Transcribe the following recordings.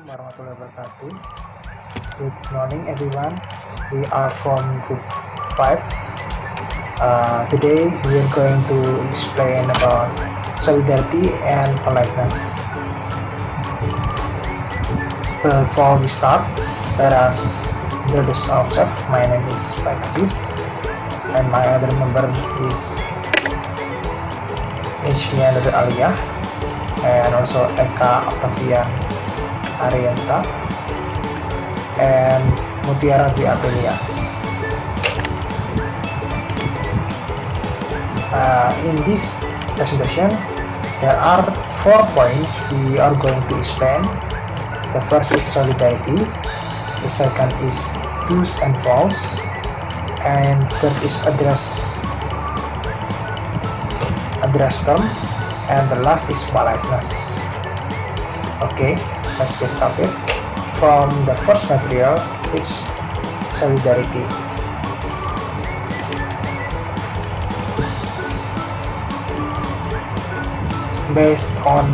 Assalamualaikum warahmatullahi wabarakatuh. Good morning everyone. We are from group 5. Today we are going to explain about solidarity and politeness. Before we start, let us introduce ourselves. My name is Pak Aziz and my other member is Nishmiya Nadir Aliyah and also Eka Octavian Arienta and Mutiara Dwi Aprilia. In this presentation, there are 4 points we are going to explain. The first is solidarity, the second is do's and don'ts, and third is address term, and the last is politeness. Okay, let's get started. From the first material, it's solidarity. Based on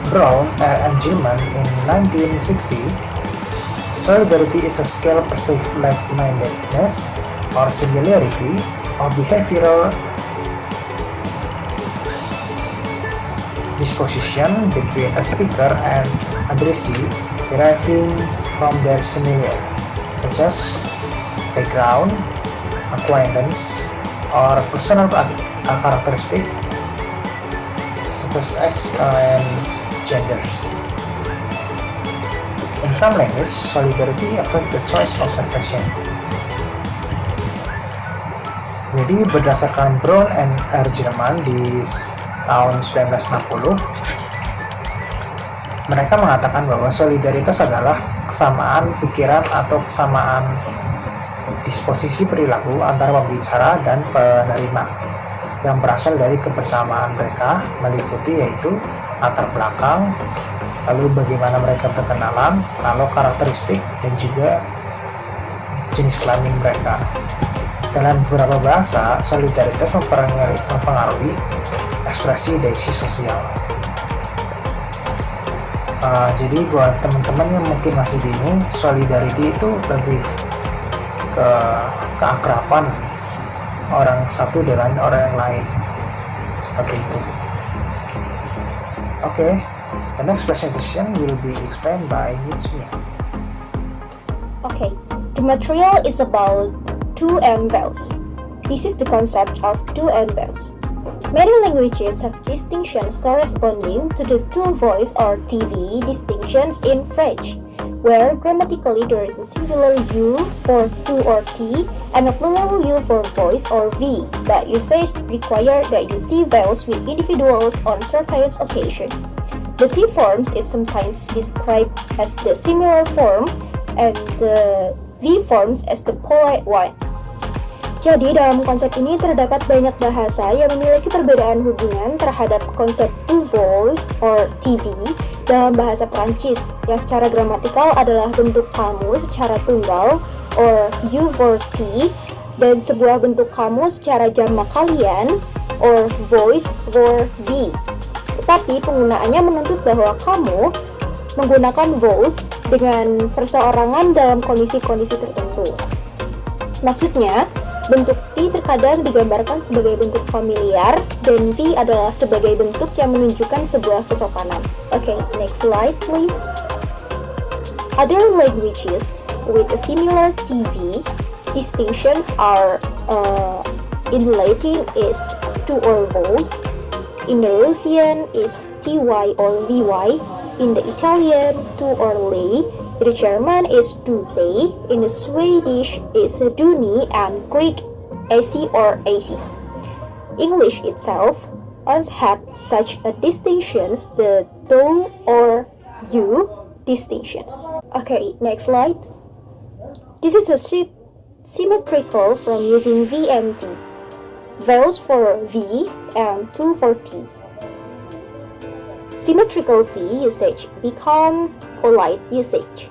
Brown and Gilman in 1960, solidarity is a skill perceived like-mindedness or similarity of behavioral disposition between a speaker and addressee deriving from their similar, such as background, acquaintance, or personal characteristic, such as sex and genders. In some languages, solidarity affects the choice of expression. Jadi berdasarkan Brown and R. Gilman di tahun 1960, mereka mengatakan bahwa solidaritas adalah kesamaan pikiran atau kesamaan disposisi perilaku antara pembicara dan penerima yang berasal dari kebersamaan mereka, meliputi yaitu latar belakang, lalu bagaimana mereka berkenalan, lalu karakteristik, dan juga jenis kelamin mereka. Dalam beberapa bahasa, solidaritas mempengaruhi ekspresi daisy sosial. Jadi buat teman-teman yang mungkin masih bingung, solidarity itu lebih ke keakraban orang satu dengan orang yang lain, seperti itu. Okay, the next presentation will be explained by Nitsmia. Okay, the material is about do and don'ts. This is the concept of do and don'ts. Many languages have distinctions corresponding to the two-voice or TV distinctions in French, where grammatically there is a singular U for to or T and a plural U for voice or V, but usage require that you see vowels with individuals on certain occasions. The T forms is sometimes described as the similar form and the V forms as the polite one. Jadi dalam konsep ini terdapat banyak bahasa yang memiliki perbedaan hubungan terhadap konsep to voice or TV dalam bahasa Prancis yang secara gramatikal adalah bentuk kamu secara tunggal or you for T dan sebuah bentuk kamu secara jamak kalian or voice for V. Tetapi penggunaannya menuntut bahwa kamu menggunakan voice dengan perseorangan dalam kondisi-kondisi tertentu. Maksudnya, bentuk T terkadang digambarkan sebagai bentuk familiar dan V adalah sebagai bentuk yang menunjukkan sebuah kesopanan. Okay, next slide please. Other languages with a similar TV distinctions are in Latin is to or both, in the Russian is TY or VY, in the Italian to or lay, in the German is du say, in the Swedish is du ni, and Greek AC or acis. English itself once had such a distinctions, the thou or you distinctions. Okay, next slide. This is a symmetrical from using V and T. Vowels for V and to for T. Symmetrical V usage become polite usage.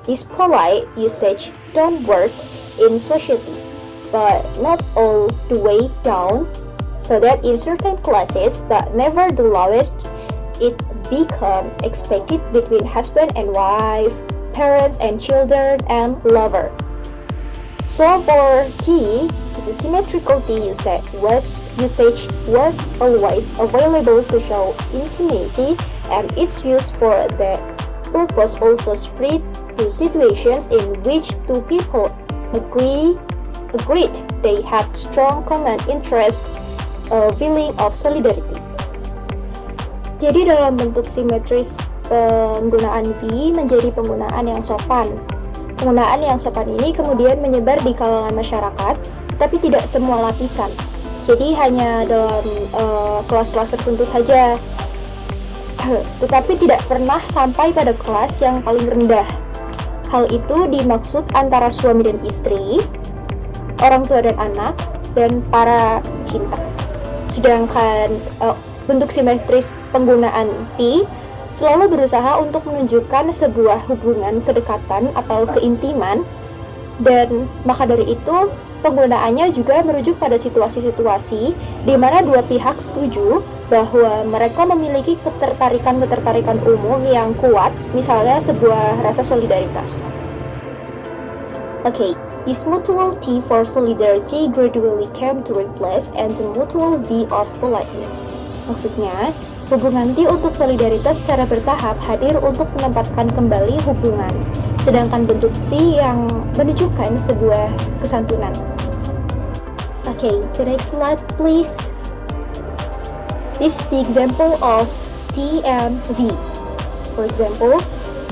This polite usage don't work in society, but not all the way down, so that in certain classes, but never the lowest, it become expected between husband and wife, parents and children, and lover. So for T, the symmetrical T usage was always available to show intimacy, and its use for that purpose also spread to situations in which two people agreed they had strong common interest, a feeling of solidarity. Jadi dalam bentuk simetris, penggunaan V menjadi penggunaan yang sopan. Penggunaan yang sopan ini kemudian menyebar di kalangan masyarakat, tapi tidak semua lapisan. Jadi hanya dalam kelas-kelas tertentu saja. Tetapi tidak pernah sampai pada kelas yang paling rendah. Hal itu dimaksud antara suami dan istri, orang tua dan anak, dan para cinta. Sedangkan bentuk simetris penggunaan T selalu berusaha untuk menunjukkan sebuah hubungan kedekatan atau keintiman, dan maka dari itu penggunaannya juga merujuk pada situasi-situasi di mana dua pihak setuju bahwa mereka memiliki ketertarikan umum yang kuat, misalnya sebuah rasa solidaritas. Okay, this mutual T for solidarity gradually came to replace and the mutual V of politeness. Maksudnya, hubungan T untuk solidaritas secara bertahap hadir untuk menempatkan kembali hubungan, sedangkan bentuk V yang menunjukkan sebuah kesantunan. Okay, the next slide please. This is the example of T and V. For example,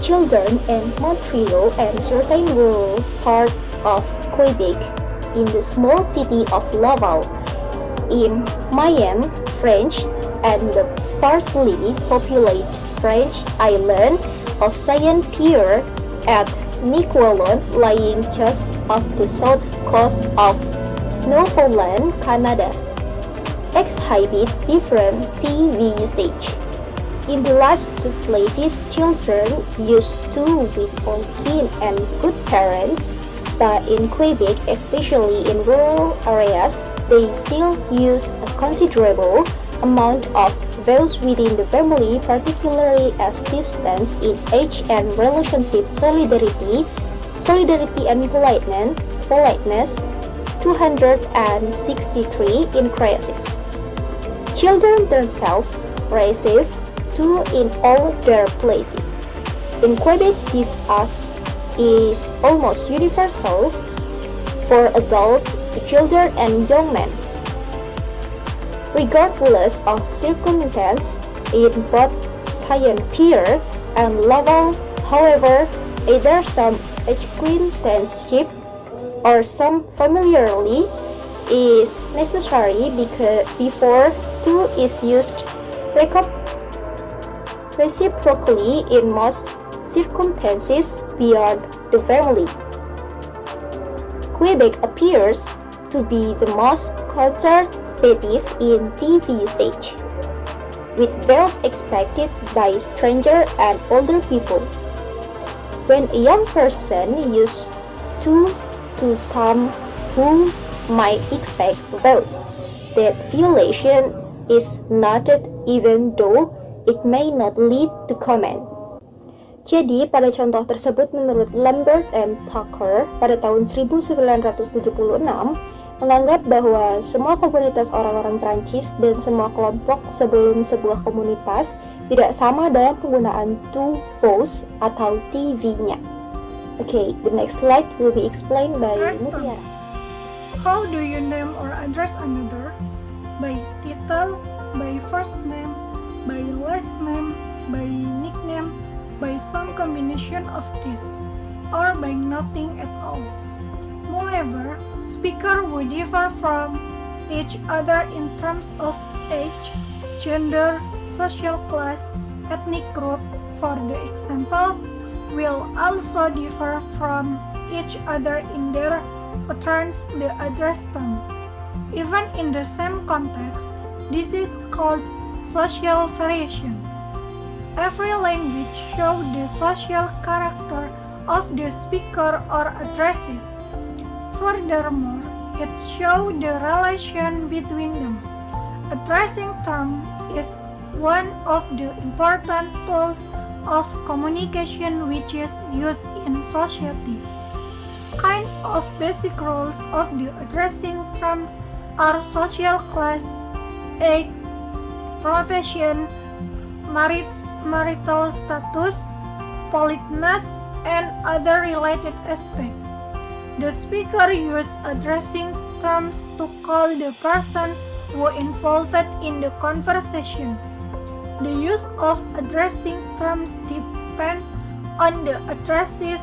children in Montreal and certain rural parts of Quebec in the small city of Laval in Mayenne, French, and the sparsely populated French island of Saint-Pierre at Miquelon, lying just off the south coast of Newfoundland, Canada, exhibit different TV usage. In the last two places, children used to with all keen and good parents, but in Quebec, especially in rural areas, they still use a considerable amount of vows within the family, particularly as distance in age and relationship, solidarity and politeness, 263 in crisis. Children themselves receive to in all their places. In Quebec, this is almost universal for adult children and young men. Regardless of circumstance, in both Saint-Pierre and Laval, however, either some acquaintanceship or some familiarity is necessary before two is used reciprocally in most circumstances beyond the family. Quebec appears to be the most conservative in TV usage, with vows expected by stranger and older people. When a young person used to some who might expect vows, that violation is noted even though it may not lead to comment. Jadi, pada contoh tersebut menurut Lambert and Tucker pada tahun 1976 menganggap bahwa semua komunitas orang-orang Prancis dan semua kelompok sebelum sebuah komunitas tidak sama dalam penggunaan to vows atau TV-nya. Okay, the next slide will be explained by Mutiara. How do you name or address another? By title, by first name, by last name, by nickname, by some combination of these, or by nothing at all. Moreover, speakers would differ from each other in terms of age, gender, social class, ethnic group. For the example, will also differ from each other in their utterance, the address term. Even in the same context, this is called social variation. Every language shows the social character of the speaker or addresses. Furthermore, it shows the relation between them. Addressing term is one of the important tools of communication which is used in society. Kind of basic rules of the addressing terms are social class, age, profession, marital status, politeness, and other related aspects. The speaker uses addressing terms to call the person who involved in the conversation. The use of addressing terms depends on the addressees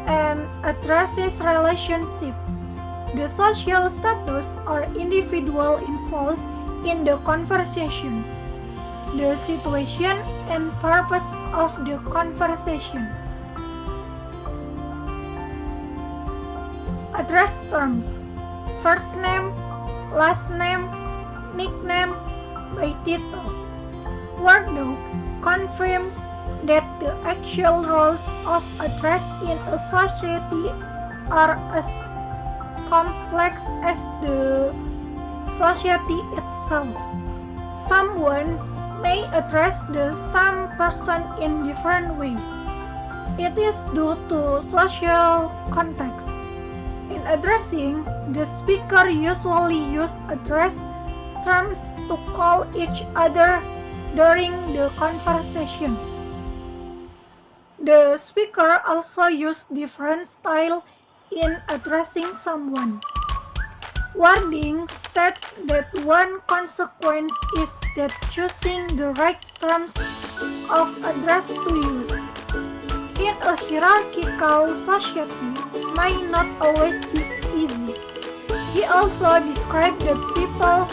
and addressee's relationship, the social status or individual involved in the conversation, the situation and purpose of the conversation. Address terms: first name, last name, nickname, by title. Word doc confirms that the actual roles of address in a society are as complex as the society itself. Someone may address the same person in different ways. It is due to social context. In addressing, the speaker usually uses address terms to call each other during the conversation. The speaker also uses different styles in addressing someone. Wording states that one consequence is that choosing the right terms of address to use in a hierarchical society might not always be easy. He also described that people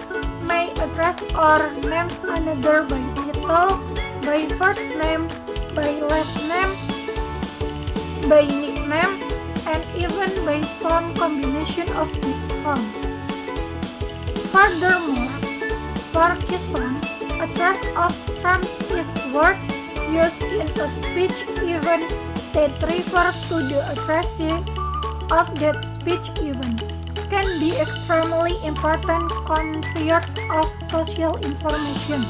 may address or name another by title, by first name, by last name, by nickname, and even by some combination of these forms. Furthermore, Parkinson, address of terms is word used in a speech even that refer to the addressee of that speech even can be extremely important conveyors of social information.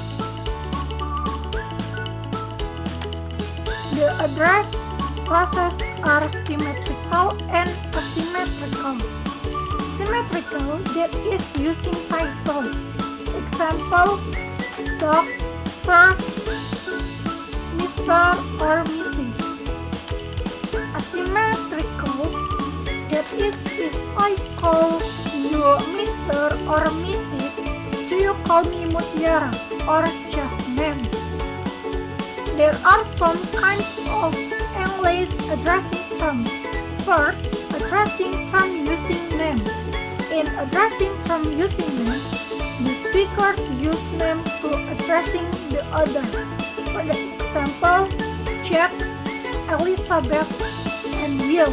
The address process are symmetrical and asymmetrical. Symmetrical, that is using title. Example, Doc, Sir, Mr. or Mrs. Asymmetrical, that is if I call you Mr. or Mrs., do you call me Mutiara or just name? There are some kinds of English addressing terms. First, addressing term using name. In addressing term using name, the speakers use name to addressing the other. For the example, Jack, Elizabeth, and Will.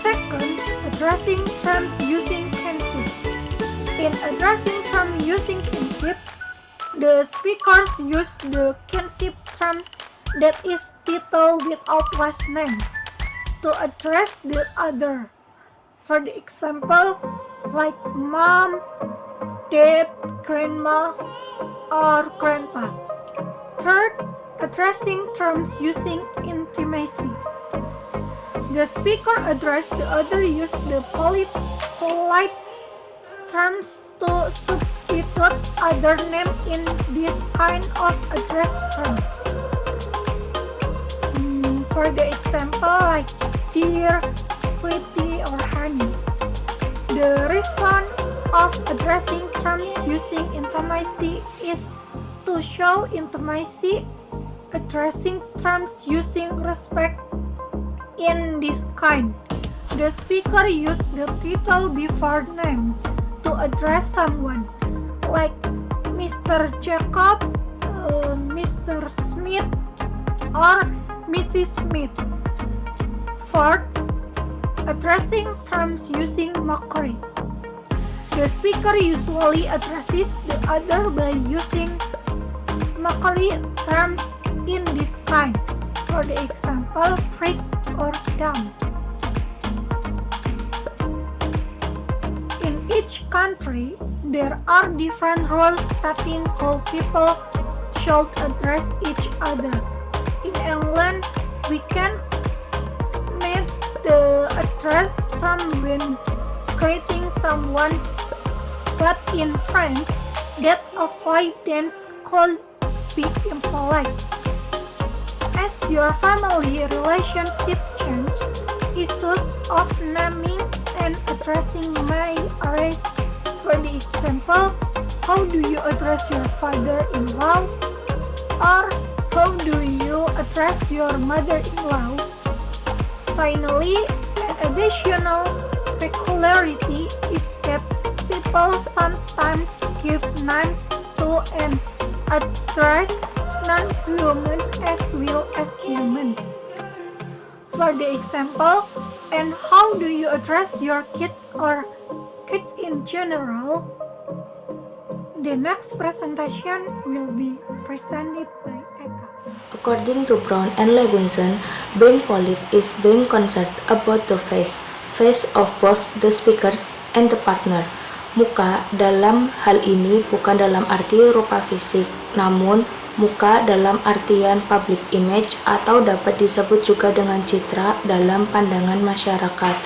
Second, addressing terms using kinship. In addressing term using kinship, the speakers use the kinship terms that is title without last name to address the other. For the example, like mom, dad, grandma, or grandpa. Third, addressing terms using intimacy. The speaker address the other use the polite terms to substitute other name in this kind of address term. For the example, like dear, sweetie, or honey. The reason of addressing terms using intimacy is to show intimacy. Addressing terms using respect in this kind, the speaker use the title before name to address someone, like Mr. Jacob, Mr. Smith, or Mrs. Smith. Fourth, addressing terms using mockery. The speaker usually addresses the other by using mockery terms in this kind. For the example, freak or dumb. In each country, there are different rules stating how people should address each other. In England, we can make the address term when greeting someone, but in France, that avoidance could be impolite. As your family relationship change, issues of naming and addressing may arise. For the example, how do you address your father-in-law? Or how do you address your mother-in-law? Finally, an additional peculiarity is that people sometimes give names to and address non-human as well as human. For the example, and how do you address your kids or kids in general? The next presentation will be presented by Eka. According to Brown and Levinson, being polite is being concerned about the face of both the speakers and the partner. Muka dalam hal ini bukan dalam arti rupa fisik, namun muka dalam artian public image atau dapat disebut juga dengan citra dalam pandangan masyarakat.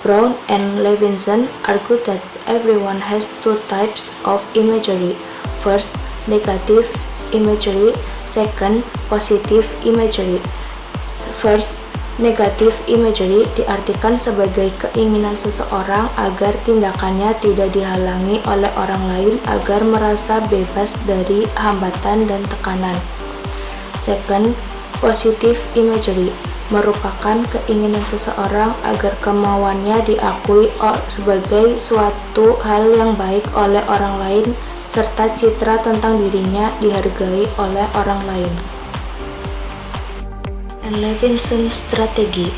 Brown and Levinson argue that everyone has two types of imagery. First, negative imagery. Second, positive imagery. First, negative imagery diartikan sebagai keinginan seseorang agar tindakannya tidak dihalangi oleh orang lain agar merasa bebas dari hambatan dan tekanan. Second, positive imagery merupakan keinginan seseorang agar kemauannya diakui sebagai suatu hal yang baik oleh orang lain serta citra tentang dirinya dihargai oleh orang lain. And Levinson strategy.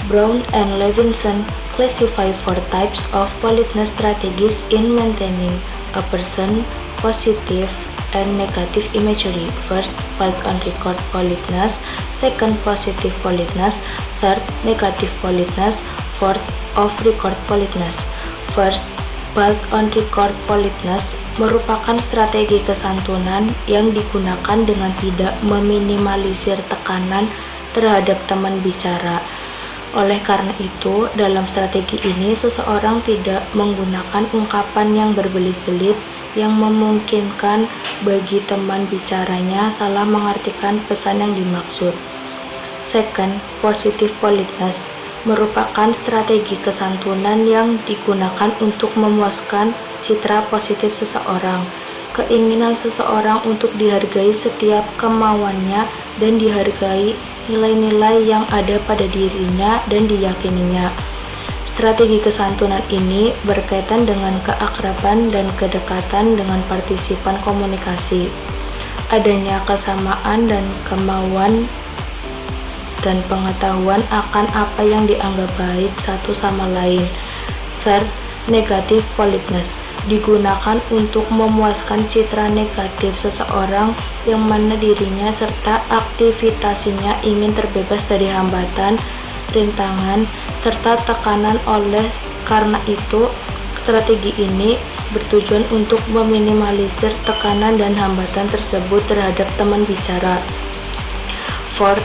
Brown and Levinson classify 4 types of politeness strategies in maintaining a person positive and negative imagery. First, polite on record politeness. Second, positive politeness. Third, negative politeness. Fourth, off record politeness. First, polite on record politeness merupakan strategi kesantunan yang digunakan dengan tidak meminimalisir tekanan terhadap teman bicara. Oleh karena itu, dalam strategi ini seseorang tidak menggunakan ungkapan yang berbelit-belit yang memungkinkan bagi teman bicaranya salah mengartikan pesan yang dimaksud. Second, positive politeness merupakan strategi kesantunan yang digunakan untuk memuaskan citra positif seseorang. Keinginan seseorang untuk dihargai setiap kemauannya dan dihargai nilai-nilai yang ada pada dirinya dan diyakininya. Strategi kesantunan ini berkaitan dengan keakraban dan kedekatan dengan partisipan komunikasi. Adanya kesamaan dan kemauan dan pengetahuan akan apa yang dianggap baik satu sama lain. Third, negative politeness digunakan untuk memuaskan citra negatif seseorang yang mana dirinya serta aktivitasnya ingin terbebas dari hambatan, rintangan, serta tekanan. Oleh karena itu, strategi ini bertujuan untuk meminimalisir tekanan dan hambatan tersebut terhadap teman bicara. Fourth,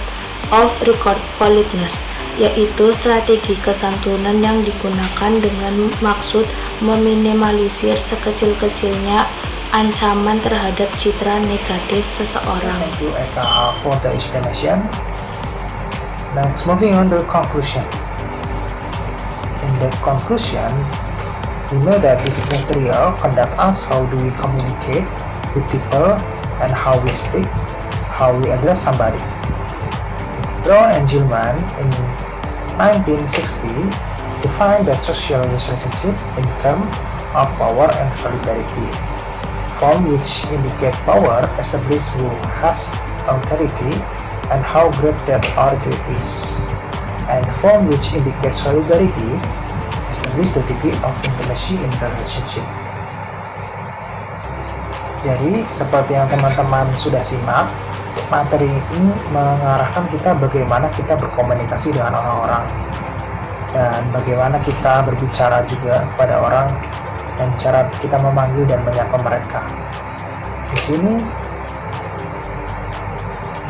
off-record politeness, yaitu strategi kesantunan yang digunakan dengan maksud meminimalisir sekecil-kecilnya ancaman terhadap citra negatif seseorang. Thank you, Eka, for the explanation. Next, moving on to conclusion. In the conclusion, we know that this material conduct us how do we communicate with people and how we speak, how we address somebody. Brown and Gilman in 1960 defined that social relationship in terms of power and solidarity. Form which indicate power establish who has authority and how great that authority is, and form which indicate solidarity establish the degree of intimacy in the relationship. Jadi seperti yang teman-teman sudah simak, materi ini mengarahkan kita bagaimana kita berkomunikasi dengan orang-orang dan bagaimana kita berbicara juga kepada orang dan cara kita memanggil dan menyapa mereka. Di sini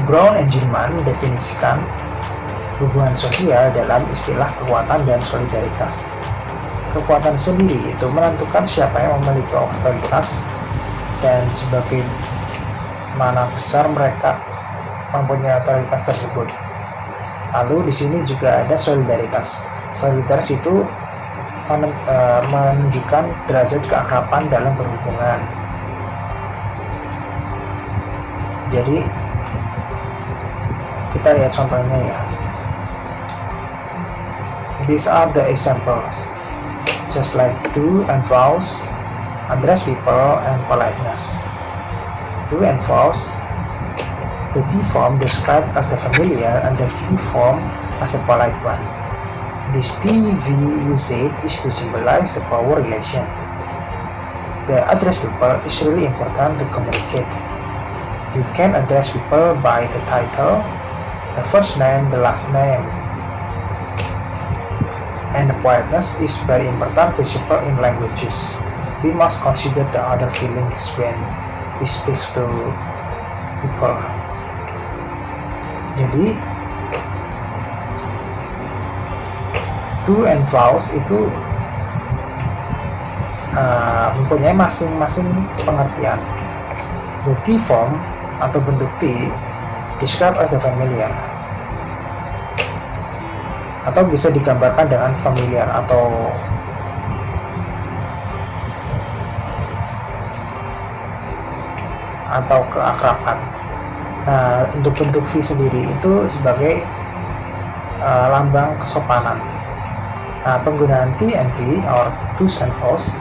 Brown and Gilman definisikan hubungan sosial dalam istilah kekuatan dan solidaritas. Kekuatan sendiri itu menentukan siapa yang memiliki otoritas dan sebagaimana besar mereka mempunyai otoritas tersebut. Lalu di sini juga ada solidaritas. Solidaritas itu menunjukkan derajat keakraban dalam berhubungan. Jadi kita lihat contohnya ya. These are the examples. Just like do and vows, address people and politeness. Do and vows, the D form described as the familiar and the V form as the polite one. This TV usage is to symbolize the power relation. The address people is really important to communicate. You can address people by the title, the first name, the last name. And the politeness is very important principle in languages. We must consider the other feelings when we speak to people. Jadi do and vows itu mempunyai masing-masing pengertian. The T form atau bentuk T described as the familiar, atau bisa digambarkan dengan familiar atau keakraban. Nah, untuk bentuk V sendiri itu sebagai lambang kesopanan. Nah, penggunaan T and V or do's and vows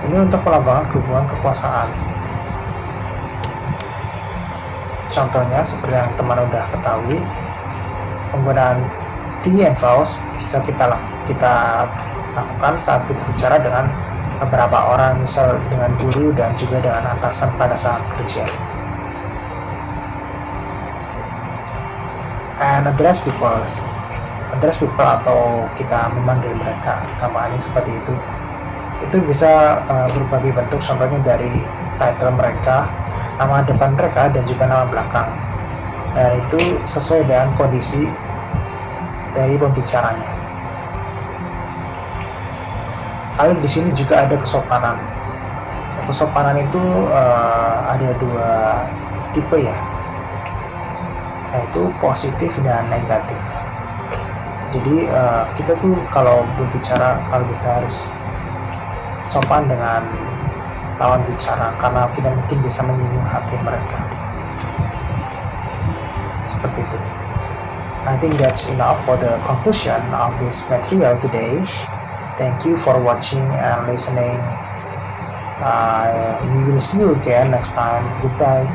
ini untuk melambangkan hubungan kekuasaan. Contohnya seperti yang teman udah ketahui, penggunaan T and vows bisa kita lakukan saat berbicara dengan beberapa orang, misal dengan guru dan juga dengan atasan pada saat kerja. And address people atau kita memanggil mereka, namanya seperti itu bisa berbagai bentuk, contohnya dari title mereka, nama depan mereka, dan juga nama belakang, dan itu sesuai dengan kondisi dari pembicaranya. Lalu di sini juga ada kesopanan. Kesopanan itu ada dua tipe ya, yaitu positif dan negatif. Jadi kita tuh kalau berbicara bisa harus sopan dengan lawan bicara, karena kita mungkin bisa menyinggung hati mereka. Seperti itu. I think that's enough for the conclusion of this material today. Thank you for watching and listening. We will see you again next time. Goodbye.